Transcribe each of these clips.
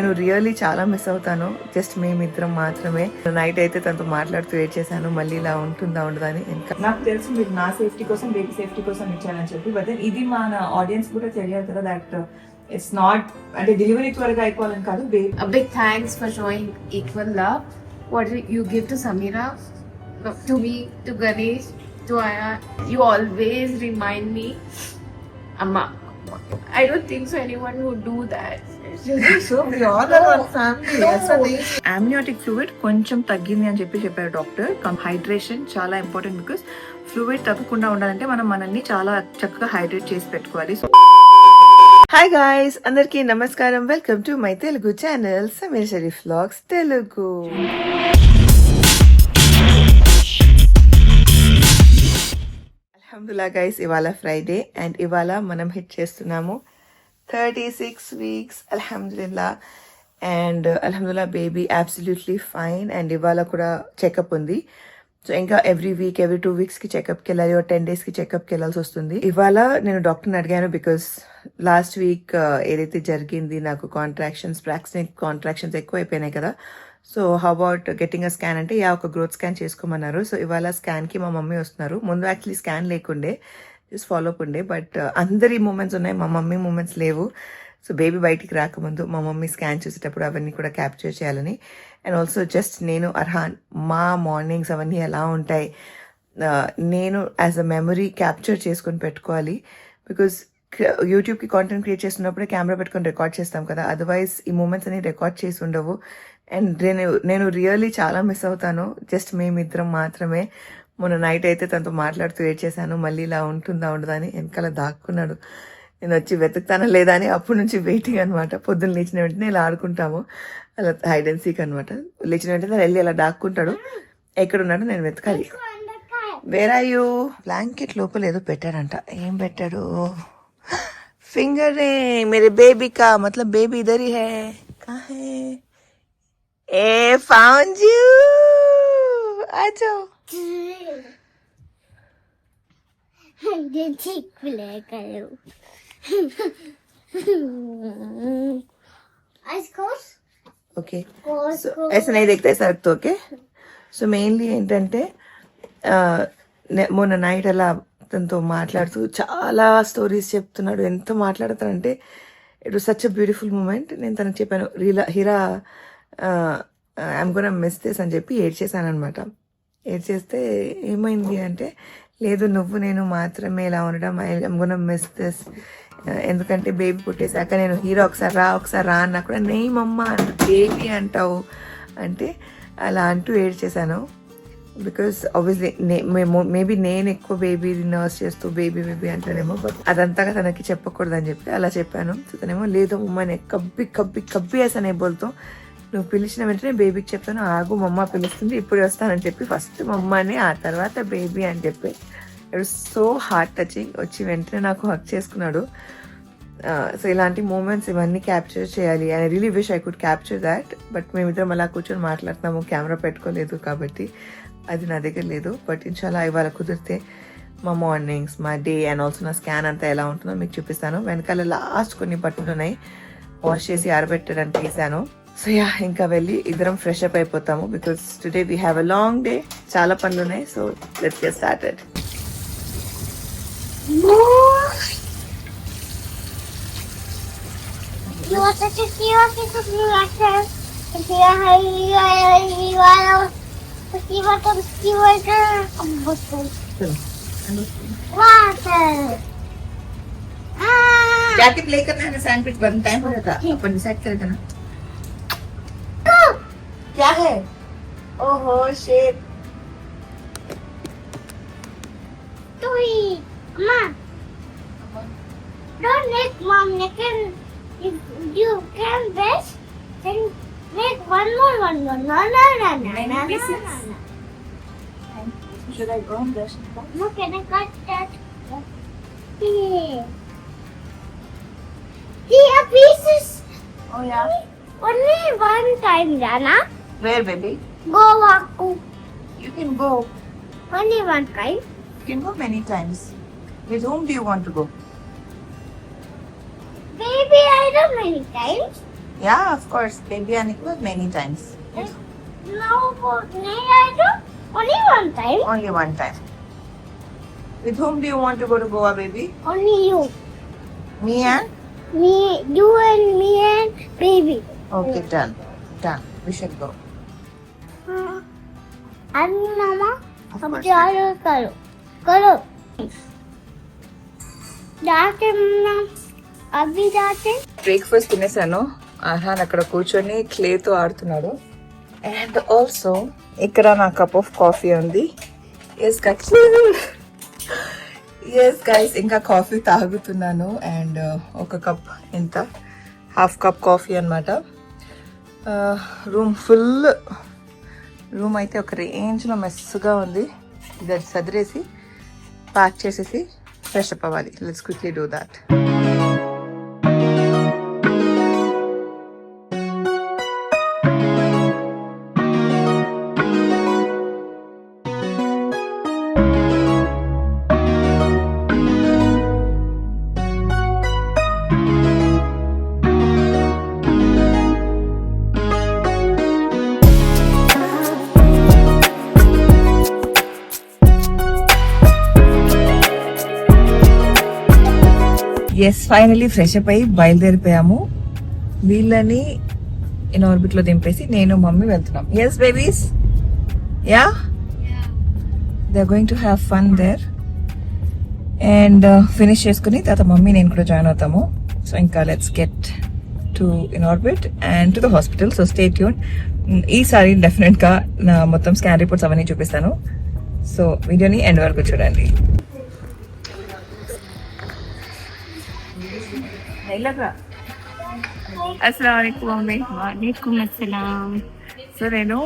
నేను రియల్లీ చాలా మిస్ అవుతాను. జస్ట్ మేమిద్దరం మాత్రమే. నైట్ అయితే తనతో మాట్లాడుతూ వెయిట్ చేశాను, మళ్ళీ ఇలా ఉంటుందా ఉండదని. ఇంకా నాకు తెలుసు మీరు నా సేఫ్టీ కోసం, బేబీ సేఫ్టీ కోసం ఇచ్చానని చెప్పి, బట్ ఇది మన ఆడియన్స్ కూడా తెలియాలి కదా దట్ ఇట్స్ నాట్ అంటే డెలివరీ త్వరగా అయిపోవాలని కాదు. A big thanks for showing equal love. What you give to Samira, to me, to Ganesh, to Aya. You always remind me, Amma. I don't think so anyone would do that. Amniotic fluid కొంచెం తగ్గింది అని చెప్పారు doctor. Hydration చాలా important, because fluid తగ్గకుండా ఉండాలంటే మనం మనల్ని చాలా చక్కగా హైడ్రేట్ చేసి పెట్టుకోవాలి. హాయ్ గాయ్స్, అందరికీ నమస్కారం. Welcome to my Telugu channel Sameer Sharif vlogs Telugu. అల్హమ్దుల్లా గైస్, ఇవాళ ఫ్రైడే అండ్ ఇవాళ మనం హిట్ చేస్తున్నాము 36 weeks అల్హమ్దుల్లా. అండ్ అల్హమ్దుల్లా బేబీ అబ్సల్యూట్లీ ఫైన్. అండ్ ఇవాళ కూడా చెకప్ ఉంది. సో ఇంకా ఎవ్రీ 2 weeksకి చెకప్కి వెళ్ళాలి, 10 daysకి చెకప్కి వెళ్ళాల్సి వస్తుంది. ఇవాళ నేను డాక్టర్ని అడిగాను, బికాస్ లాస్ట్ వీక్ ఏదైతే జరిగింది నాకు కాంట్రాక్షన్స్ ఎక్కువ అయిపోయినాయి కదా. So how about getting a scan అంటే ఒక గ్రోత్ స్కాన్ చేసుకోమన్నారు. సో ఇవాళ స్కాన్కి మా మమ్మీ వస్తున్నారు. ముందు యాక్చువల్లీ స్కాన్ లేకుండే, జస్ట్ ఫాలోఅప్ ఉండే, బట్ అందరి మూమెంట్స్ ఉన్నాయి, మా మమ్మీ మూమెంట్స్ లేవు. సో బేబీ బయటికి రాకముందు మా మమ్మీ స్కాన్ చేసేటప్పుడు అవన్నీ కూడా క్యాప్చర్ చేయాలని. అండ్ ఆల్సో జస్ట్ నేను అర్హాన్ మా మార్నింగ్స్ అవన్నీ ఎలా ఉంటాయి నేను యాజ్ అ మెమరీ క్యాప్చర్ చేసుకొని పెట్టుకోవాలి. బికాజ్ యూట్యూబ్కి కాంటెంట్ క్రియేట్ చేస్తున్నప్పుడే కెమెరా పెట్టుకొని రికార్డ్ చేస్తాం కదా, అదర్వైజ్ ఈ మూమెంట్స్ అన్ని రికార్డ్ చేసి ఉండవు. అండ్ నేను రియల్లీ చాలా మిస్ అవుతాను. జస్ట్ మేమిద్దరం మాత్రమే. మొన్న నైట్ అయితే తనతో మాట్లాడుతూ వెయిట్ చేశాను, మళ్ళీ ఇలా ఉంటుందా ఉండదని. వెనకాల దాక్కున్నాడు, నేను వచ్చి వెతుకుతానా లేదా అని. అప్పటి నుంచి వెయిటింగ్ అనమాట. పొద్దున్న లేచిన వెంటనే ఇలా ఆడుకుంటాము, అలా హైడ్ అండ్ సీక్ అనమాట. లేచిన వెంటనే వెళ్ళి అలా దాక్కుంటాడు. ఎక్కడున్నాడో నేను వెతకాలి. Where are you? బ్లాంకెట్ లోపల ఏదో పెట్టాడంట. ఏం పెట్టాడు? फिंगर रे मेरे बेबी का, मतलब बेबी इधर ही है. कहाँ है? ए फाउंड यू. आ जाओ. ఓకే, సో ऐसा नहीं देखते सर तो. ఓకే, సో మెయిన్లీ ఏంటంటే మొన్న నైట్ అలా తనతో మాట్లాడుతూ చాలా స్టోరీస్ చెప్తున్నాడు. ఎంత మాట్లాడతానంటే it was such a beautiful moment. నేను తనకు చెప్పాను, Hira I'm gonna miss this అని చెప్పి ఏడ్చేసాను అనమాట. ఏడ్చేస్తే ఏమైంది అంటే, లేదు నువ్వు నేను మాత్రమే ఇలా ఉండడం, ఐఎమ్ గోనా మిస్ దిస్. ఎందుకంటే బేబీ పుట్టేశాక నేను హీరో ఒకసారి రా అన్నా కూడా నేమమ్మ బేబీ అంటావు అంటే అలా అంటూ ఏడ్చేసాను. బికాస్ ఆబ్వియస్లీ మేబీ నేను ఎక్కువ బేబీ నర్స్ చేస్తూ బేబీ అంటానేమో, బట్ అదంతగా తనకి చెప్పకూడదని చెప్పి అలా చెప్పాను. సో తనేమో లేదు మమ్మని కబ్బి వేసాను బోల్తో, నువ్వు పిలిచిన వెంటనే బేబీకి చెప్తాను, ఆగు మమ్మ పిలుస్తుంది ఇప్పుడు వస్తానని చెప్పి ఫస్ట్ మమ్మని ఆ తర్వాత బేబీ అని చెప్పి. It was so heart touching. వచ్చి వెంటనే నాకు హక్ చేసుకున్నాడు. సో ఇలాంటి మూమెంట్స్ ఇవన్నీ క్యాప్చర్ చేయాలి. And I really wish I could capture that. But మేమిద్దరం అలా కూర్చొని మాట్లాడుతున్నాము, కెమెరా పెట్టుకోలేదు కాబట్టి అది నా దగ్గర లేదు. బట్ ఇన్షాల్లా ఇవాళ కుదిరితే మా మార్నింగ్స్, మా డే అండ్ ఆల్సో నా స్కాన్ అంతా ఎలా ఉంటుందో మీకు చూపిస్తాను. వెనకాల లాస్ట్ కొన్ని బట్టలు ఉన్నాయి, వాష్ చేసి ఆరబెట్టడానికి తీసాను. సో ఇంకా వెళ్ళి ఇద్దరం ఫ్రెష్ అప్ అయిపోతాము. Because today we have a long day, చాలా పనులు ఉన్నాయి. So let's get started. Jacket लेकर ना सैंडविच बन टाइम हो जाता, अपन डिसाइड कर देना. क्या है? ओहो shape. Toy, Mom. Don't make Mom naked. If you can best, then make one more. No. Many pieces? Should I go and brush it off? No, can I cut that? Yeah. Here pieces. Oh yeah. Only one time, Jana. Where baby? Go Waku. You can go. Only one time. You can go many times. With whom do you want to go? Baby, I don't many times. Yeah, of course. Baby Anika many times. Now for Nayada, only one time. Only one time. With whom do you want to go to Goa, baby? Only you. Me and? Me, you and me and baby. Okay, done. Done. We should go. And Mama, Of अब course. जाओ करो करो जाते मम्मा अभी जाते breakfast తినేసాను. ఆహాన్ అక్కడ కూర్చొని క్లేతో ఆడుతున్నాడు. అండ్ ఆల్సో ఇక్కడ నా కప్ ఆఫ్ కాఫీ ఉంది. ఎస్ గైస్, ఇంకా కాఫీ తాగుతున్నాను. అండ్ ఒక కప్ ఇంత హాఫ్ కప్ కాఫీ అనమాట. Room full. రూమ్ అయితే ఒక రేంజ్లో మెస్సుగా ఉంది. ఇది సదిరేసి ప్యాక్ చేసేసి ఫ్రెష్ అప్ అవ్వాలి. Let's quickly do that. Yes, finally fresh up అయ్యి బయలుదేరిపోయాము. వీళ్ళని ఇన్ ఆర్బిట్ లో దింపేసి నేను మమ్మీ వెళ్తున్నాం. Yes babies, yeah, they are going to have fun there. And finish చేసుకుని తర్వాత మమ్మీ నేను కూడా జాయిన్ అవుతాము. సో ఇంకా let's get to in orbit and to the hospital. So stay tune. ఈసారి డెఫినెట్ గా నా మొత్తం స్కాన్ రిపోర్ట్స్ అవన్నీ చూపిస్తాను. సో వీడియోని ఎండ్ వరకు చూడండి. సో నేను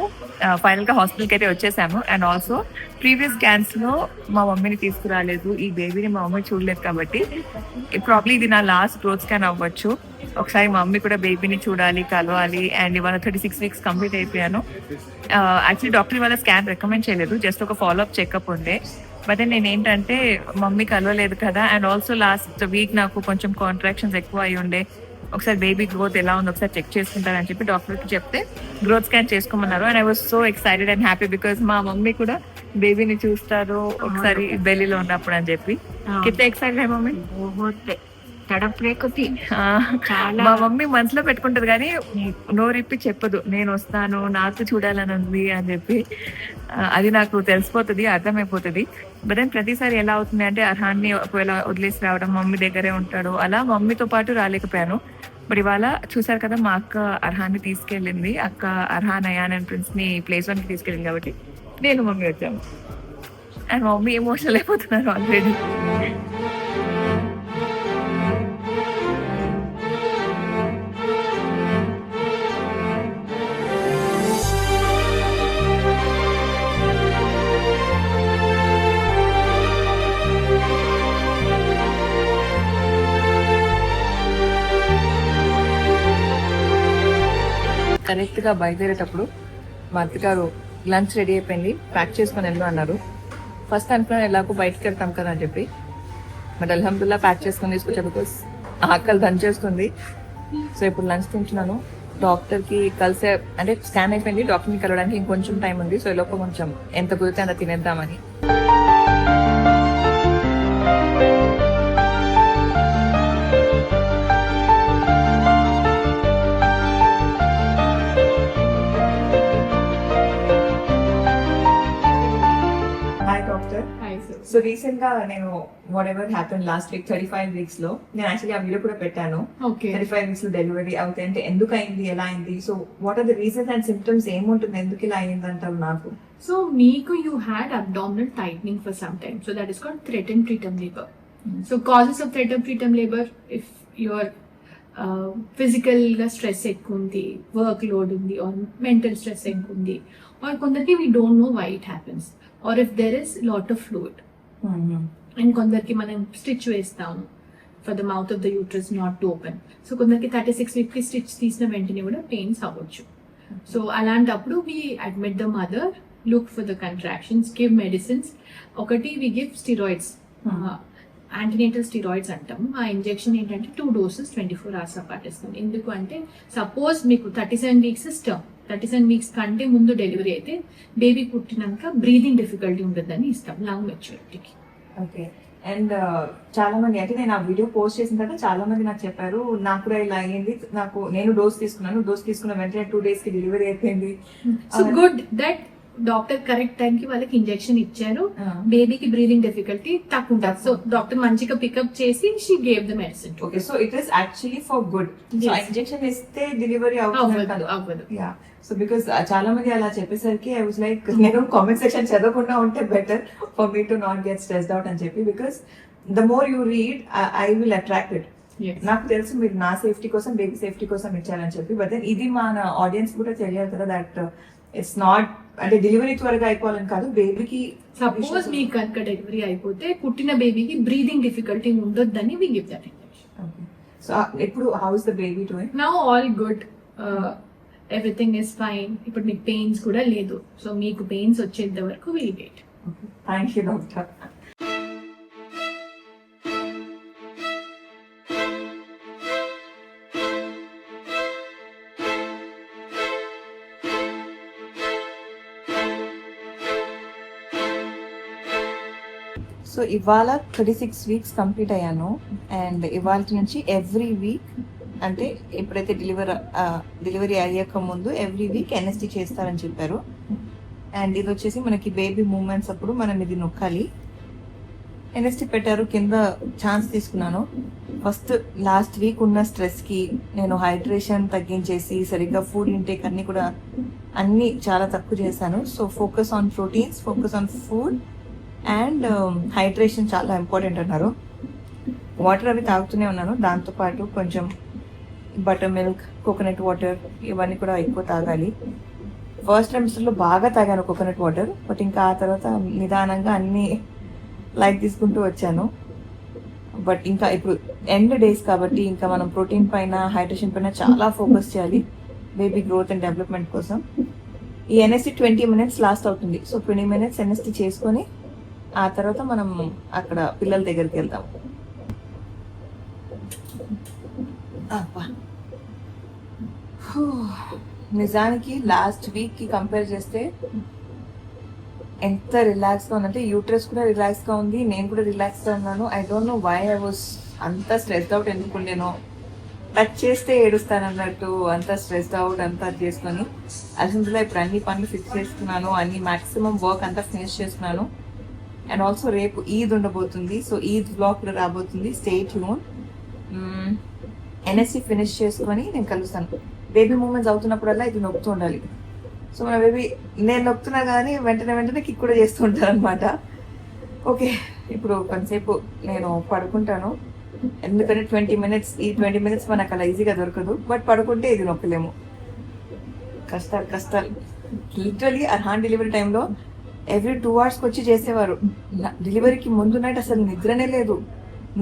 ఫైనల్ గా హాస్పిటల్ కి అయితే వచ్చేసాము. అండ్ ఆల్సో ప్రీవియస్ స్కాన్స్ లో మా మమ్మీని తీసుకురాలేదు, ఈ బేబీని మా మమ్మీ చూడలేదు. కాబట్టి ప్రాబ్లీ ఇది నా లాస్ట్ గ్రోత్ స్కాన్ అవ్వచ్చు. ఒకసారి మా మమ్మీ కూడా బేబీని చూడాలి, కలవాలి. అండ్ ఇవాళ 36 weeks కంప్లీట్ అయిపోయాను. యాక్చువల్లీ డాక్టర్ ఇవాళ స్కాన్ రికమెండ్ చేయలేదు, జస్ట్ ఒక ఫాలోఅప్ చెకప్ ఉండే. బట్ నేను ఏంటంటే మమ్మీ కలవలేదు కదా, అండ్ ఆల్సో లాస్ట్ వీక్ నాకు కొంచెం కాంట్రాక్షన్స్ ఎక్కువ అయి ఉండే. ఒకసారి బేబీ గ్రోత్ ఎలా ఉందో ఒకసారి చెక్ చేసుకుంటారని చెప్పి డాక్టర్కి చెప్తే గ్రోత్ స్కాన్ చేసుకోమన్నారు. And I was so excited and happy because మా మమ్మీ కూడా బేబీని చూస్తారు ఒకసారి బెల్లీలో ఉన్నప్పుడు అని చెప్పి. కిత్తే ఎక్సైటెడ్ హై మమ్మీ? మా మమ్మీ మనసులో పెట్టుకుంటది కానీ నోరిప్పి చెప్పదు, నేను వస్తాను, నాకు చూడాలని ఉంది అని చెప్పి. అది నాకు తెలిసిపోతుంది, అర్థమైపోతుంది. బట్ దెన్ ప్రతిసారి ఎలా అవుతుంది అంటే అర్హాన్ని ఒకవేళ వదిలేసి రావడం, మమ్మీ దగ్గరే ఉంటాడు, అలా మమ్మీతో పాటు రాలేకపోయాను. బట్ ఇవాళ చూసారు కదా, మా అక్క అర్హాన్ని తీసుకెళ్ళింది. అక్క అర్హాన్ అయాన్ అండ్ ప్రిన్స్ ని ప్లేస్ 1 కి తీసుకెళ్ళింది కాబట్టి నేను మమ్మీ వచ్చాము. అండ్ మమ్మీ ఎమోషనల్ అయిపోతున్నారు ఆల్రెడీ. కరెక్ట్ గా బయలుదేరేటప్పుడు మా అత్తగారు లంచ్ రెడీ అయిపోయింది, ప్యాక్ చేసుకొని వెళ్ళు అన్నారు. ఫస్ట్ అనుకున్నాను ఎలాగో బయటకు వెళ్తాం కదా అని చెప్పి. బట్ అల్హమ్దుల్లా ప్యాక్ చేసుకొని తీసుకొచ్చా, బికాస్ ఆకలి దంచేస్తుంది. సో ఇప్పుడు లంచ్ తింటున్నాను. డాక్టర్కి కలిసే అంటే స్కాన్ అయిపోయింది, డాక్టర్ని కలవడానికి ఇంకొంచెం టైం ఉంది. సో ఈలోపు కొంచెం ఎంత కుదిరితే అంత తినేద్దామని. సో రీసెంట్ గా నేను what ever happen last week 35 weeks లో నేను యాక్చువల్లీ ఆ వీడియో కూడా పెట్టాను. 35 weeks లో డెలివరీ అవుతాయి అంటే ఎందుకు అయింది, ఎలా అయింది, so what are the reasons and symptoms, ఏముంటుంది, ఎందుకు ఇలా అయింది అంటారు నాకు. So, Meeku, you had abdominal tightening for some time. So, that is called threatened preterm labor. So, causes of threatened preterm labor, if your physical stress ఎక్కుంది, workload ఉంది, or mental stress ఎక్కుంది, or కొందరికి we don't know why it happens, or if there is lot of fluid. And కొందరికి మనం stitch వేస్తాము for the mouth of the uterus not to open. So, కొందరికి 36 week కి stitch తీసిన వెంటనే కూడా pains అవ్వచ్చు. సో అలాంటప్పుడు we admit the mother, look for the contractions, give medicines. ఒకటి we give steroids. Antenatal steroids అంటాము. ఆ ఇంజెక్షన్ ఏంటంటే 2 doses 24 hours అపార్ట్ ఇస్తుంది. ఎందుకు అంటే సపోజ్ మీకు 37 weeks టర్మ్, 37 weeks కంటే ముందు డెలివరీ అయితే బేబీ పుట్టినాక బ్రీదింగ్ డిఫికల్టీ ఉంటుందని ఇస్తాం లంగ్ మెచ్యూరిటీకి. ఓకే. అండ్ చాలా మంది అంటే నేను ఆ వీడియో పోస్ట్ చేసిన తర్వాత చాలా మంది నాకు చెప్పారు, నాకు కూడా ఇలా అయ్యింది, నేను డోస్ తీసుకున్న వెంటనే 2 days కి డెలివరీ అయిపోయింది. So good that doctor correct time కి వాళ్ళకి ఇంజెక్షన్ ఇచ్చారు. బేబీకి బ్రీదింగ్ డిఫికల్టీ తక్కువ ఉంటుంది. సో డాక్టర్ మంచిగా పికప్ చేసి she gave the medicine. Okay, so it is actually for good. Injection ఇస్తే డెలివరీ అవ్వదు. యా, సో బికాస్ చాలా మంది అలా చెప్పేసరికి ఐ వాజ్ లైక్, నేను కామెంట్ సెక్షన్ చదవకుండా ఉంటే better for me to not get stressed out అని చెప్పి, because the more you read I will attract it. నాకు తెలుసు మీరు నా సేఫ్టీ కోసం, బేబీ సేఫ్టీ కోసం ఇచ్చారని చెప్పి, బట్ దెన్ ఇది మన ఆడియన్స్ కూడా తెలియాలి కదా దట్ ఇట్స్ నాట్ అంటే డెలివరీ త్వరగా అయిపోవాలని కాదు, బేబీకి సపోజ్ మీకు కనుక డెలివరీ అయిపోతే పుట్టిన బేబీకి బ్రీదింగ్ డిఫికల్టీ ఉండొద్దని we give that injection. So ఇప్పుడు how is the baby doing? Now all good, everything is fine. ఇప్పుడు మీకు పెయిన్స్ కూడా లేదు. సో మీకు పెయిన్స్ వచ్చేంత వరకు will wait. Thank you doctor. So ఇవాళ 36 weeks కంప్లీట్ అయ్యాను. అండ్ ఇవాళ నుంచి ఎవ్రీ వీక్ అంటే ఎప్పుడైతే డెలివరీ అయ్యాక ముందు ఎవ్రీ వీక్ ఎన్ఎస్టీ చేస్తారని చెప్పారు. అండ్ ఇది వచ్చేసి మనకి బేబీ మూమెంట్స్ అప్పుడు మనం ఇది నొక్కాలి. ఎన్ఎస్టీ పెట్టారు, కింద ఛాన్స్ తీసుకున్నాను. ఫస్ట్ లాస్ట్ వీక్ ఉన్న స్ట్రెస్కి నేను హైడ్రేషన్ తగ్గించేసి సరిగ్గా ఫుడ్ ఇంటేక్ అన్నీ చాలా తక్కువ చేశాను. So focus on proteins, focus on food and hydration చాలా ఇంపార్టెంట్ అన్నారు. వాటర్ అవి తాగుతూనే ఉన్నాను. దాంతోపాటు కొంచెం బటర్ మిల్క్, కోకోనట్ వాటర్ ఇవన్నీ కూడా ఎక్కువ తాగాలి. ఫస్ట్ ట్రైమిస్టర్లో బాగా తాగాను కోకోనట్ వాటర్, బట్ ఇంకా ఆ తర్వాత నిదానంగా అన్నీ లైట్ తీసుకుంటూ వచ్చాను. బట్ ఇంకా ఇప్పుడు ఎండ్ డేస్ కాబట్టి ఇంకా మనం ప్రోటీన్ పైన, హైడ్రేషన్ పైన చాలా ఫోకస్ చేయాలి బేబీ గ్రోత్ అండ్ డెవలప్మెంట్ కోసం. ఈ ఎన్ఎస్టీ 20 minutes లాస్ట్ అవుతుంది. సో 20 minutes ఎన్ఎస్టీ చేసుకొని ఆ తర్వాత మనం అక్కడ పిల్లల దగ్గరికి వెళ్తాం. నిజానికి లాస్ట్ వీక్కి కంపేర్ చేస్తే ఎంత రిలాక్స్గా ఉందంటే యూట్రస్ కూడా రిలాక్స్గా ఉంది, నేను కూడా రిలాక్స్గా ఉన్నాను. I don't know why I was అంత స్ట్రెస్డ్ అవుట్ ఎందుకు ఉండేనో. టచ్ చేస్తే ఏడుస్తాను అన్నట్టు అంత స్ట్రెస్డ్ అవుట్ అంతా చేసుకొని అల్హమ్దులిల్లా ఇప్పుడు అన్ని పనులు ఫిక్స్ చేసుకున్నాను, అన్ని మాక్సిమం వర్క్ అంతా ఫినిష్ చేసుకున్నాను. అండ్ ఆల్సో రేపు ఈద్ ఉండబోతుంది. సో ఈద్ బ్లాగ్ కూడా రాబోతుంది, స్టే ట్యూన్. ఎన్ఎస్సి ఫినిష్ చేసుకొని నేను కలుస్తాను. బేబీ మూమెంట్స్ అవుతున్నప్పుడల్లా ఇది నొక్కుతూ ఉండాలి. సో మన బేబీ నేను నొక్కుతున్నా కానీ వెంటనే కిక్ కూడా చేస్తూ ఉంటాను అనమాట. ఓకే, ఇప్పుడు కొంతసేపు నేను పడుకుంటాను. ఎందుకంటే 20 minutes, ఈ 20 minutes మనకు అలా ఈజీగా దొరకదు. బట్ పడుకుంటే ఇది నొక్కలేము. కష్టాలు. లిటరలీ అర్హాన్ డెలివరీ టైంలో ఎవ్రీ 2 hours వచ్చి చేసేవారు. డెలివరీకి ముందు నైట్ అసలు నిద్రనే లేదు,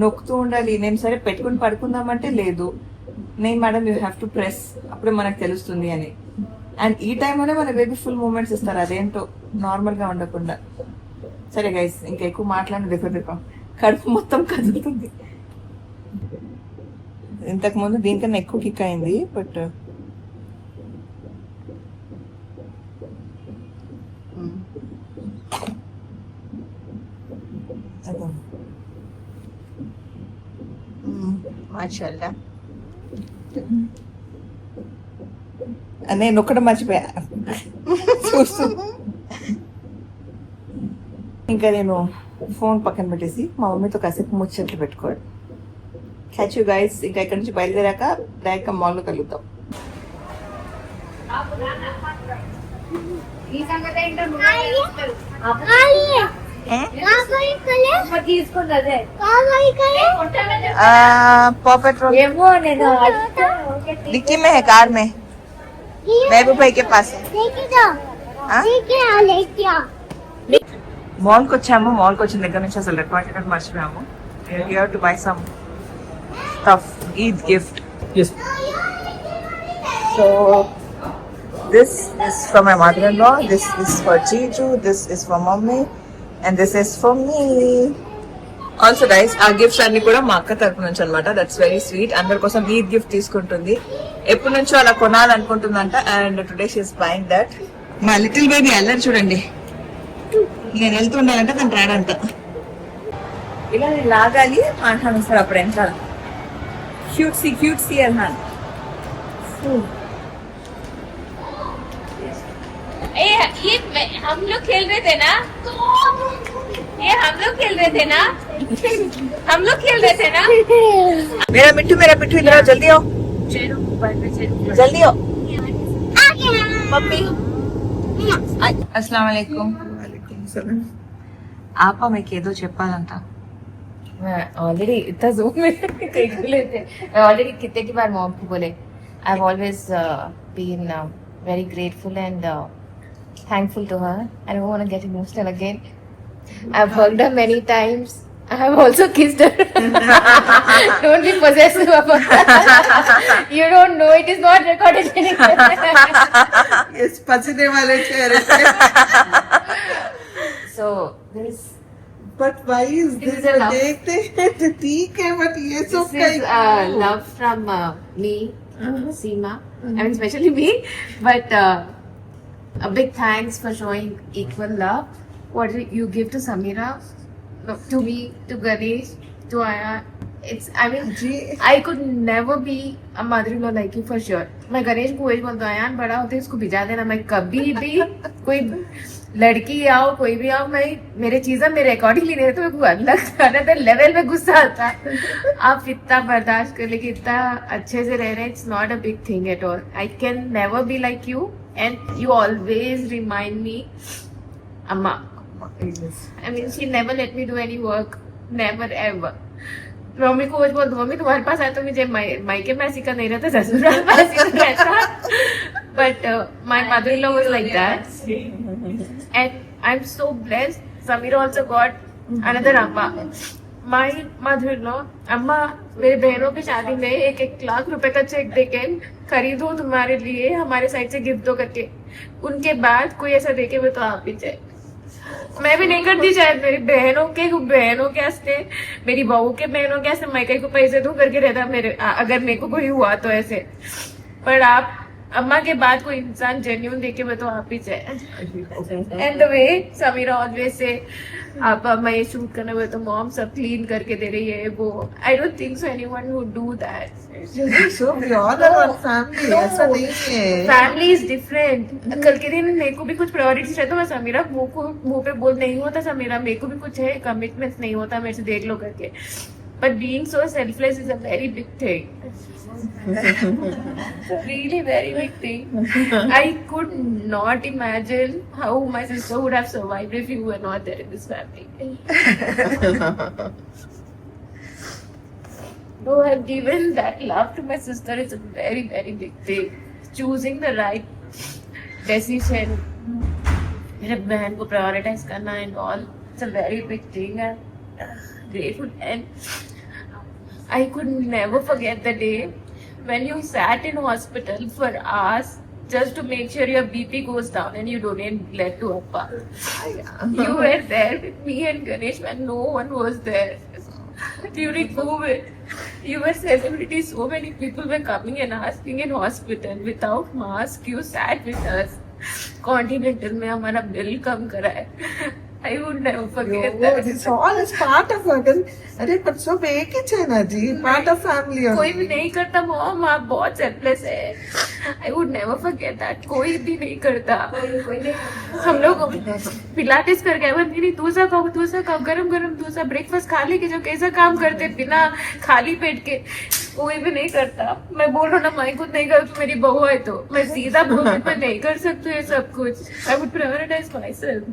నొక్కుతూ ఉండాలి. నేను సరే పెట్టుకుని పడుకుందామంటే లేదు. నేను madam you have to press, అప్పుడే మనకు తెలుస్తుంది అని. అండ్ ఈ టైంలోనే మన బేబీ ఫుల్ మూమెంట్స్ ఇస్తారు, అదేంటో నార్మల్గా ఉండకుండా. సరే గైస్, ఇంకా ఎక్కువ మాట్లాడి కడుపు మొత్తం కదులుతుంది. ఇంతకుముందు దీనికన్నా ఎక్కువ కిక్ అయింది, బట్ మాషాల్లా నేను ఒక్కడే మర్చిపోయా చూస్తూ. ఇంకా నేను ఫోన్ పక్కన పెట్టేసి మా మమ్మీతో కాసేపు ముచ్చట్లు పెట్టుకోవాలి. Catch you guys. ఇంకా ఇక్కడ నుంచి బయలుదేరాక డైరెక్ట్గా మాల్లో కలుగుతాం. पॉ पेट्रोल डिक्की में है, कार में, महबूब भाई के पास है. మాల్కి వచ్చాము. మాల్కి వచ్చిన దగ్గర నుంచి అసలు రికార్డ్ మర్చిపోయాము. Here to buy some stuff, Eid gift. So this is for my mother-in-law, this is for Chiju, this is for mommy, and this is for me. Also guys ఆ గిఫ్ట్స్ అన్ని కూడా మా అక్క తరపు నుంచి అనమాట. That's very sweet. అందరి కోసం ఈ గిఫ్ట్ తీసుకుంటుంది. ఎప్పటి నుంచో అలా కొనాలనుకుంటుందంట. And today she's buying that. మా లిటిల్ బేబీ అల్లరి చూడండి. నేను వెళ్తుండాలంటే తను రాడంట. ఇలా లాగాలి అంటాను సార్ అప్పుడు ఎంత క్యూట్ సి అన్నాను. ये हम लोग खेल रहे थे ना, ये हम लोग खेल रहे थे ना, हम लोग खेल रहे थे ना. मेरा मिट्टू इधर आओ, जल्दी आओ जल्दी आओ मम्मी. अस्सलाम वालेकुम. आपा మీకు ఏదో చెప్పాలంట. ऑलरेडी इतना जूम में देख लेते. ऑलरेडी कितने की बार मॉम को बोले. I've always been very grateful and thankful to her. I don't want to get emotional again. I've hugged her many times. I have also kissed her. Don't be possessive about that. You don't know. It is not recorded anywhere. yes पसीने वाले चेहरे. So this. But why is This this? is a love. देखते हैं ठीक है but ये सब This is love from me, Seema. I mean, especially me. But a big thanks for showing equal love. What you give to Samira, to me, to Ganesh, to Aya. I mean, I could never be a mother-in-law like you for sure. मैं गणेश को वही बोलता हूँ, यार बड़ा होते इसको भिजा देना. मैं कभी भी कोई लड़की आओ कोई भी आओ, मैं मेरे चीजें मेरे अकॉर्डिंगली नहीं रहते. मेरे को अलग अनदर लेवल में गुस्सा आता है. आप इतना बर्दाश्त कर लेके इतना अच्छे से रह रहे हैं. It's not a big thing at all. I can never be like you and you always remind me अम्मा. I mean, she never let me do any work. Never ever. Mummy को बोल दो, मम्मी तुम्हारे पास आए तो मुझे मायके में ऐसी का नहीं रहता, ससुराल में ऐसी का रहता. But my mother-in-law was like that. And I'm so blessed. Samira also got another amma. My mother-in-law, अम्मा मेरे बहनों की शादी में 1 लाख रुपए का चेक देके खरीदो तुम्हारे लिए, हमारे साइड से गिफ्ट दो करके. उनके बाद कोई ऐसा देखे वो तो आप ही चाहे. मैं भी नहीं करती शायद. मेरी बहनों के हंसते, मेरी बहू के बहनों के हंसते मैं कहीं को पैसे दूं करके रहता मेरे, अगर मेरे को कोई हुआ तो ऐसे. पर आप अम्मा के बाद कोई इंसान जेन्यून देखे मैं तो आप ही चाहे. And the way Sameera always say आप अम्मा ये शूट करने में तो मॉम सब क्लीन करके दे रही है वो. I don't think so anyone would do that. so we all are one family. ऐसा नहीं है. Family is different. कल के दिन मेरे को भी कुछ प्रायोरिटीज रहता. मैं समीरा मुंह पे बोल नहीं होता. समीरा मेरे को भी कुछ है, कमिटमेंट्स नहीं होता मेरे से, देख लो करके. But being so selfless is a very big thing. Really very big thing. I could not imagine how my sister would have survived if you were not there in this family. To have given that love to my sister is a very, very big thing. Choosing the right decision. मेरे बहन को prioritize करना and all. It's a very big thing. I'm grateful and I could never forget the day when you sat in hospital for hours just to make sure your BP goes down and you donate blood to Appa. You were there with me and Ganesh when no one was there. During COVID, you were celebrity. So many people were coming and asking in hospital without mask. You sat with us. Continental में हमारा bill कम करा है. I would never forget that. This all is part of it. अरे पर सब एक ही है ना जी. Part of family. कोई भी नहीं करता मॉम. आप बहुत सेल्फलेस है. I would never forget that. कोई भी नहीं करता. हम लोग पिलाटेस कर गए. नहीं दूसरा खाओ गरम दूसरा ब्रेकफास्ट खा ले के जो कैसा काम करते बिना खाली पेट के. कोई भी नहीं करता. मैं बोल रहा हूँ ना मैं खुद नहीं कर तू मेरी बहू है तो मैं सीधा बोल मैं नहीं कर सकती ये सब कुछ. I would prioritise myself.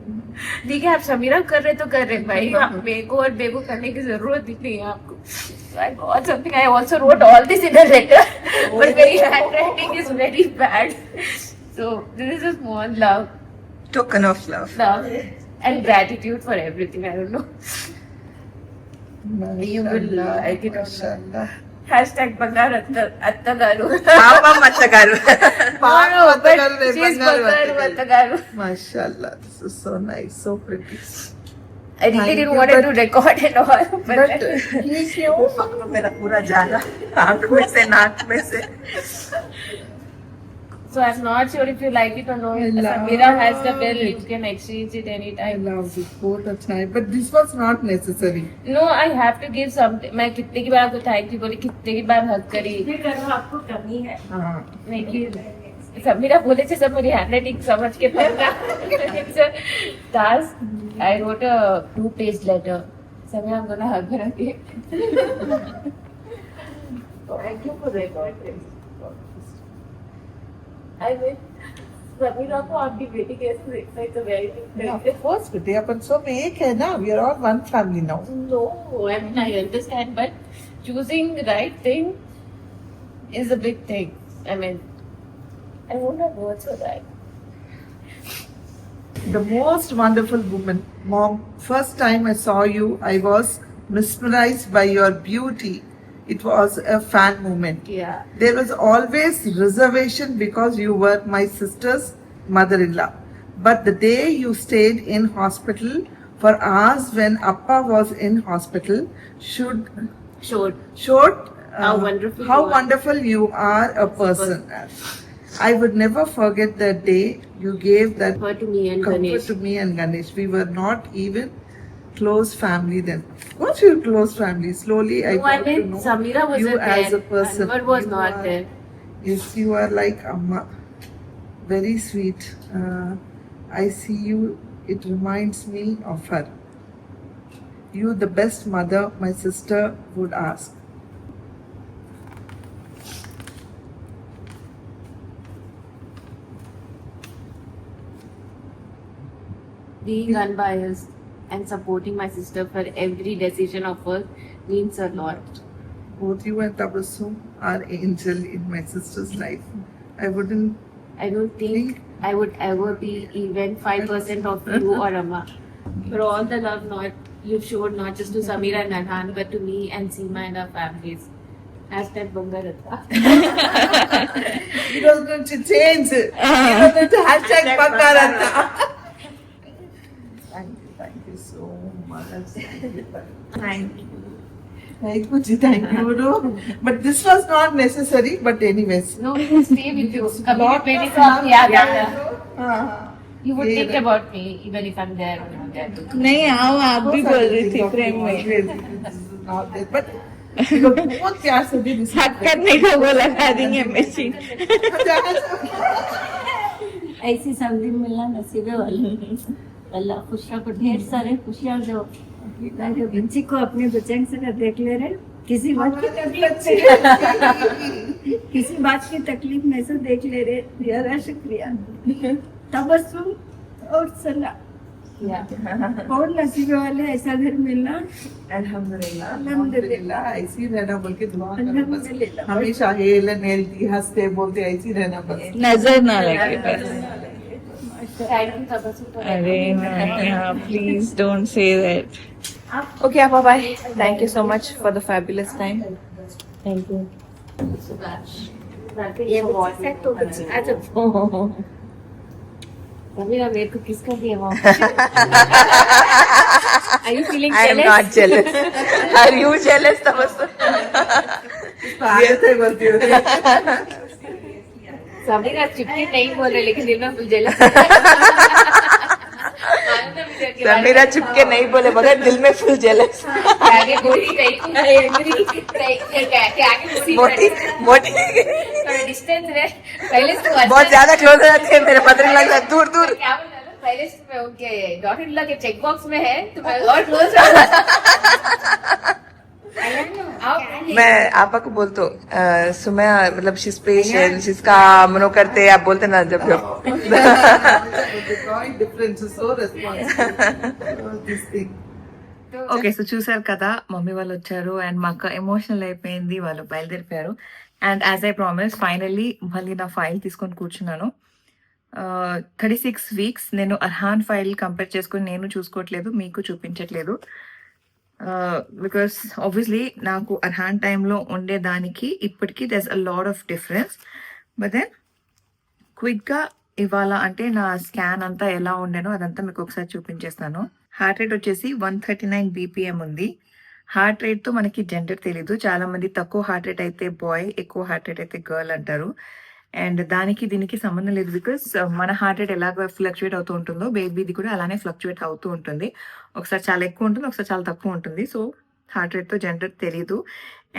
ठीक है आप समीरा कर रहे तो कर रहे भाई. मेरे को और बेगो करने की जरूरत ही नहीं है आपको. I got something. I also wrote all this in a letter, but my handwriting is very bad. So this is a small love Token of love. and gratitude for everything. I don't know. You will like it. Hashtag Bangar Attagaru. Papa Mattagaru. No, but she's Bangar Attagaru. Mashallah. This is so nice. So pretty. I really Thank didn't you, want but- to record and all. But Please क्यों? मेरा पूरा जाना आँख में से नाक में से. so I'm not sure if you like it or no. I love Samira has the bill. You it. can exchange it I anytime. love it. Both are nice. But this was not necessary. No, I have to give something. मैं कितने की बार आपको thank you बोली, कितने की बार हक करी. आपको कमी है नहीं की समीरा बोले थे सब मेरी हैंडराइटिंग समझ के पढ़ना. It's a task. I wrote a 2-page letter. Samira, I'm gonna hug her again. Thank you for recording. I mean, Samira को आपकी बेटी कैसे देखता है तो very Yeah, different. of course, but अपन सब एक है ना. We are all one family now. No, I mean I understand, but choosing the right thing is a big thing. I mean, I won't have words for that. The most wonderful woman, Mom. First time I saw you, I was mesmerized by your beauty. It was a fan moment. Yeah. There was always reservation because you were my sister's mother-in-law. But the day you stayed in hospital for hours when Appa was in hospital Sure. showed How wonderful how you are. wonderful you are a person. I would never forget that day you gave that Comfort to me and comfort Ganesh. to me and Ganesh. We were not even close family then. What's your close family? Slowly I No, I got to mean know Samira you wasn't as there. a person. Anwar was You not are- there. Yes, you are like Amma. Very sweet. I see you. It reminds me of her. You, the best mother, my sister would ask. Being unbiased and supporting my sister for every decision of hers means a lot. Both you and Tabassum are angel in my sister's life. I wouldn't. I don't think I would ever be even 5% of you or Amma. For all the love not you showed not just to Samira and Adhan but to me and Seema and our families. Hashtag Bangarata. It was going to change. It was going to hashtag Pakarata. Thank you so much. Thank you. Thank you. No. But this was not necessary. But anyways. No, we will stay with you. Lot Kabhi of bhi मेरी love. साथ याद आता. You would ये think रहा। about me even if I'm there or not there. नहीं आओ आप भी बोल रही थी प्रेम में But बहुत प्यार से भी हक करने को बोला था देंगे मशीन ऐसी समझी मिलना नसीबे वाली अल्लाह खुशियाँ को ढेर सारे खुशियाँ दो ताकि बच्ची को अपने बच्चे से ना देख ले रहे किसी बात की किसी बात की तकलीफ में से देख ले रहे ज़्यादा शुक्रिया तबस्सुम और सलाह और नसीबे वाले ऐसा घर मिलना अल्हम्दुलिल्लाह ऐसी रहना बोल के दुआ करो बस अल्हम्दुलिल्लाह। हमेशा हेलन हेल्थी हंसते बोलते ऐसी रहना बस नजर ना लगे बस Thank you, Tabassum. अरे please don't say that Okay, Appa, bye. Thank you so much for the fabulous time. Thank you. ये सेट हो गई अच्छा Samira मेरे को किसका दिया वहाँ Are you feeling I am jealous? not jealous. Are you jealous, Tabassum? आदत है बोलती हो Samira चुपके नहीं बोल रहे लेकिन दिल में फुल जेलस समीरा चुपके नहीं बोले मगर दिल में फुल जेलस. आगे गोली आगे मोटी मोटी थोड़ा डिस्टेंस रहे पहले से तो बहुत ज्यादा क्लोज हो जाती है मेरे पत्र लगता है दूर दूर. क्या बोल रहा था? पहले से मैं उनके डॉट इन के चेक बॉक्स में है तो मैं और क्लोज मैं आपा को बोलतो सुमया मतलब शीज पेशेंट शीज काम नो करते आप बोलते ना जब जब drawing difference is so responsible this thing okay so చూసారు కదా మమ్మీ వాళ్ళు వచ్చారు అండ్ మా అక్క ఎమోషనల్ అయిపోయింది వాళ్ళు బయలుదేరిపోయారు and as I promise finally మళ్ళీ నా ఫైల్ తీసుకొని కూర్చున్నాను 36 వీక్స్ నేను అర్హాన్ ఫైల్ కంపేర్ చేసుకొని నేను చూసుకోవట్లేదు మీకు చూపించట్లేదు బికాస్ ఆబ్వియస్లీ నాకు అర్హాన్ టైంలో ఉండేదానికి ఇప్పటికీ there's a lot of difference but then క్విక్గా ఇవాళ అంటే నా స్కాన్ అంతా ఎలా ఉండేనో అదంతా మీకు ఒకసారి చూపించేస్తాను హార్ట్ రేట్ వచ్చేసి 139 BPM ఉంది. హార్ట్ రేట్తో మనకి జెండర్ తెలీదు. చాలా మంది తక్కువ హార్ట్ రేట్ అయితే బాయ్, ఎక్కువ హార్ట్ రేట్ అయితే గర్ల్ అంటారు. అండ్ దానికి దీనికి సంబంధం లేదు, బికాస్ మన హార్ట్ రేట్ ఎలాగ ఫ్లక్చువేట్ అవుతూ ఉంటుందో బేబీది కూడా అలానే ఫ్లక్చువేట్ అవుతూ ఉంటుంది. ఒకసారి చాలా ఎక్కువ ఉంటుంది, ఒకసారి చాలా తక్కువ ఉంటుంది. సో హార్ట్ రేట్తో జెండర్ తెలీదు.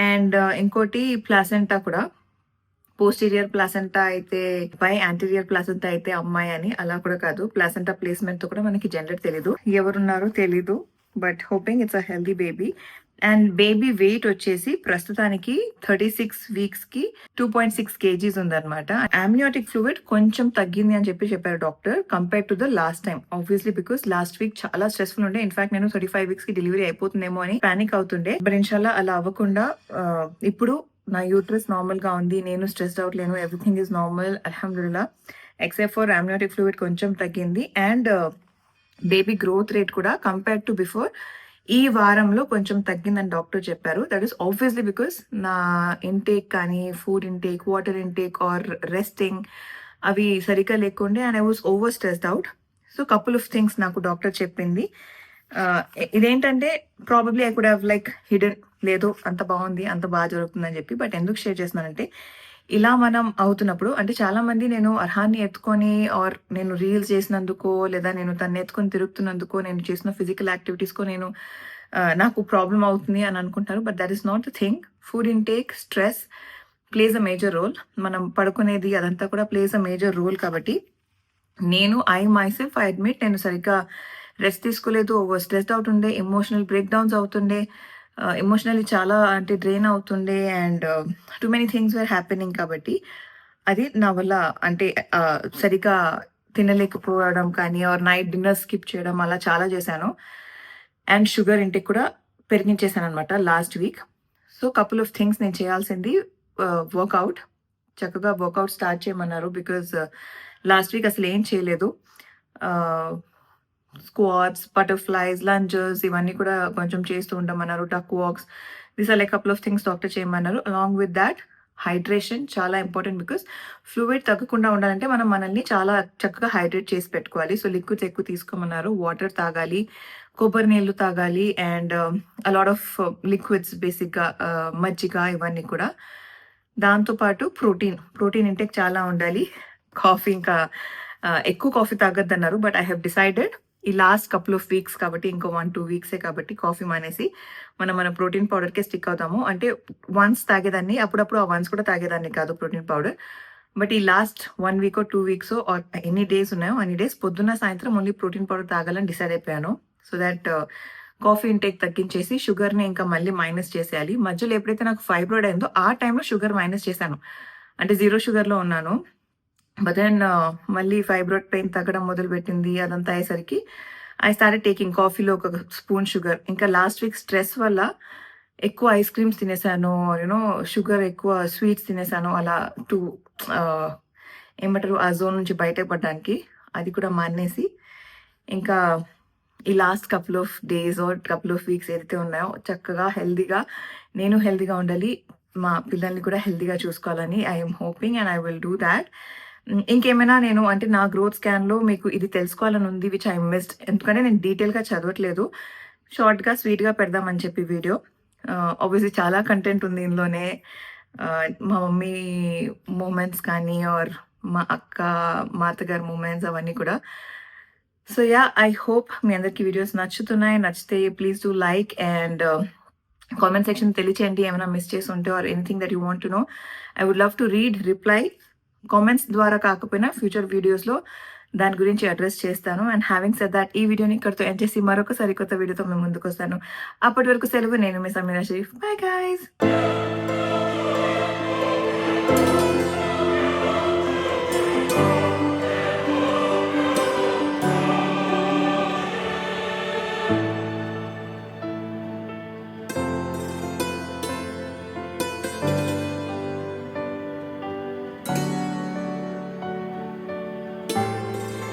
అండ్ ఇంకోటి ప్లాసెంటా కూడా, పోస్టీరియర్ ప్లాసెంటా అయితే అబ్బాయి, యాంటీరియర్ ప్లాసెంటా అయితే అమ్మాయి అని అలా కూడా కాదు. ప్లాసెంటా ప్లేస్మెంట్ తో కూడా మనకి జెండర్ తెలీదు, ఎవరున్నారో తెలీదు. But hoping it's a healthy baby. And baby wait వచ్చేసి ప్రస్తుతానికి 36 weeks కి 2.6 kgs ఉందన్నమాట. ఆమ్నియోటిక్ ఫ్లూయిడ్ కొంచెం తగ్గింది అని చెప్పారు doctor, compare to the last time. Obviously because last week చాలా స్ట్రెస్ఫుల్ ఉండే. ఇన్ఫాక్ట్ నేను 35 weeks కి డెలివరీ అయిపోతుందేమో అని పానిక్ అవుతుండే. బట్ ఇన్షాల్లా అలా అవ్వకుండా ఇప్పుడు నా యూట్రస్ నార్మల్ గా ఉంది, నేను స్ట్రెస్డ్ అవుట్ లేను, ఎవ్రీథింగ్ ఈజ్ నార్మల్ అల్హమ్దులిల్లా, ఎక్సెప్ట్ ఫర్ ఆమ్నియోటిక్ ఫ్లూయిడ్ కొంచెం తగ్గింది. అండ్ బేబీ గ్రోత్ రేట్ కూడా కంపేర్ టు బిఫోర్ ఈ వారంలో కొంచెం తగ్గిందని డాక్టర్ చెప్పారు. దట్ ఈస్ ఆబ్వియస్లీ బికాస్ నా ఇంటేక్ కానీ, food intake, water intake or resting అవి సరిగ్గా లేకుండే. And I was over stressed out. So couple of things నాకు డాక్టర్ చెప్పింది. ఇదేంటంటే probably I could have like hidden, లేదు అంత బాగుంది, అంత బాగా జరుగుతుందని చెప్పి. బట్ ఎందుకు షేర్ చేస్తున్నానంటే, ఇలా మనం అవుతున్నప్పుడు, అంటే చాలా మంది నేను అర్హాన్ని ఎత్తుకొని ఆర్ నేను రీల్స్ చేసినందుకో, లేదా నేను తను ఎత్తుకొని తిరుగుతున్నందుకో, నేను చేసిన ఫిజికల్ యాక్టివిటీస్కో నేను నాకు ప్రాబ్లం అవుతుంది అని అనుకుంటారు. But that is not the thing. Food intake, stress plays a major role. మనం పడుకునేది అదంతా కూడా ప్లేస్ అ మేజర్ రోల్. కాబట్టి నేను ఐ అడ్మిట్, నేను సరిగ్గా రెస్ట్ తీసుకోలేదు, ఓవర్ స్ట్రెస్డ్ అవుట్ ఉండే, ఎమోషనల్ బ్రేక్ డౌన్స్ అవుతుండే, ఎమోషనల్లీ చాలా అంటే డ్రైన్ అవుతుండే. And too many things were happening. కాబట్టి అది నా వల్ల అంటే సరిగ్గా తినలేకపోవడం కానీ, ఆర్ నైట్ డిన్నర్ స్కిప్ చేయడం అలా చాలా చేశాను. అండ్ షుగర్ ఇంటికి కూడా పెరిగించేసాను అనమాట last week. So couple of things నేను చేయాల్సింది, వర్కౌట్, చక్కగా వర్కౌట్ స్టార్ట్ చేయమన్నారు. బికాజ్ లాస్ట్ వీక్ అసలు ఏం చేయలేదు. స్క్వాట్స్, బటర్ఫ్లైస్, లంజెస్ ఇవన్నీ కూడా కొంచెం చేస్తూ ఉండమన్నారు. టక్ walks, these are like couple of things doctor చేయమన్నారు. అలాంగ్ విత్ దాట్ హైడ్రేషన్ చాలా ఇంపార్టెంట్. బికాస్ ఫ్లూయిడ్ తగ్గకుండా ఉండాలంటే మనం మనల్ని చాలా చక్కగా హైడ్రేట్ చేసి పెట్టుకోవాలి. సో లిక్విడ్స్ ఎక్కువ తీసుకోమన్నారు. వాటర్ తాగాలి, కొబ్బరి నీళ్ళు తాగాలి, అండ్ అలాట్ ఆఫ్ లిక్విడ్స్, బేసిక్గా మజ్జిగ ఇవన్నీ కూడా. దాంతోపాటు ప్రోటీన్ ఇంటేక్ చాలా ఉండాలి. కాఫీ ఇంకా ఎక్కువ కాఫీ తాగొద్దన్నారు. బట్ ఐ హ్యావ్ డిసైడెడ్ ఈ లాస్ట్ కపుల్ ఆఫ్ వీక్స్ కాబట్టి, ఇంకో 1-2 weeks కాబట్టి కాఫీ మానేసి మన ప్రోటీన్ పౌడర్కే స్టిక్ అవుతాము. అంటే వన్స్ తాగేదాన్ని, అప్పుడప్పుడు ఆ వన్స్ కూడా తాగేదాన్ని కాదు ప్రోటీన్ పౌడర్. బట్ ఈ last 1 week or 2 weeks or ఎన్ని డేస్ ఉన్నాయో అన్ని డేస్ పొద్దున్న సాయంత్రం ఓన్లీ ప్రోటీన్ పౌడర్ తాగాలని డిసైడ్ అయిపోయాను. సో దట్ కాఫీ ఇంటేక్ తగ్గించేసి షుగర్ని ఇంకా మళ్ళీ మైనస్ చేసేయాలి. మధ్యలో ఎప్పుడైతే నాకు ఫైబ్రాయిడ్ అయిందో ఆ టైంలో షుగర్ మైనస్ చేశాను, అంటే 0 sugarలో ఉన్నాను. బట్ దెన్ మళ్ళీ ఫైబ్రాయిడ్ పెయిన్ తగ్గడం మొదలుపెట్టింది. అదంతా అయ్యేసరికి ఐ స్టార్టెడ్ టేకింగ్ కాఫీలో 1 spoon షుగర్. ఇంకా లాస్ట్ వీక్ స్ట్రెస్ వల్ల ఎక్కువ ఐస్ క్రీమ్స్ తినేసాను, షుగర్ ఎక్కువ స్వీట్స్ తినేసాను. అలా ఏమంటారు ఆ జోన్ నుంచి బయటకు పడడానికి అది కూడా మానేసి, ఇంకా ఈ last couple of days or couple of weeks ఏదైతే ఉన్నాయో చక్కగా హెల్దీగా, నేను హెల్దీగా ఉండాలి, మా పిల్లల్ని కూడా హెల్దీగా చూసుకోవాలని I'm hoping and I will do that. ఇంకేమైనా నేను అంటే నా గ్రోత్ స్కాన్లో మీకు ఇది తెలుసుకోవాలని ఉంది, విచ్ ఐ మిస్డ్. ఎందుకంటే నేను డీటెయిల్గా చదవట్లేదు, షార్ట్గా స్వీట్గా పెడదామని చెప్పి వీడియో. ఆబ్వియస్లీ చాలా కంటెంట్ ఉంది ఇందులోనే. మా మమ్మీ మూమెంట్స్ కానీ, ఆర్ మా అక్క, మా అత్తగారి మూమెంట్స్ అవన్నీ కూడా. సో యా, ఐ హోప్ మీ అందరికీ వీడియోస్ నచ్చుతున్నాయి. నచ్చితే please do like and comment section తెలియచేయండి ఏమైనా మిస్ చేసి ఉంటే, or anything that you want to know. I would love to read, reply. Comments ద్వారా కాకపోయినా ఫ్యూచర్ వీడియోస్లో దాని గురించి అడ్రస్ చేస్తాను. అండ్ హ్యావింగ్ సెడ్ దాట్, ఈ వీడియోని ఇక్కడితో ఎండ్ చేసి మరొక సరికొత్త వీడియోతో మేము ముందుకు వస్తాను. అప్పటి వరకు సెలవు. నేను మీ సమీరా షరీఫ్. Bye guys.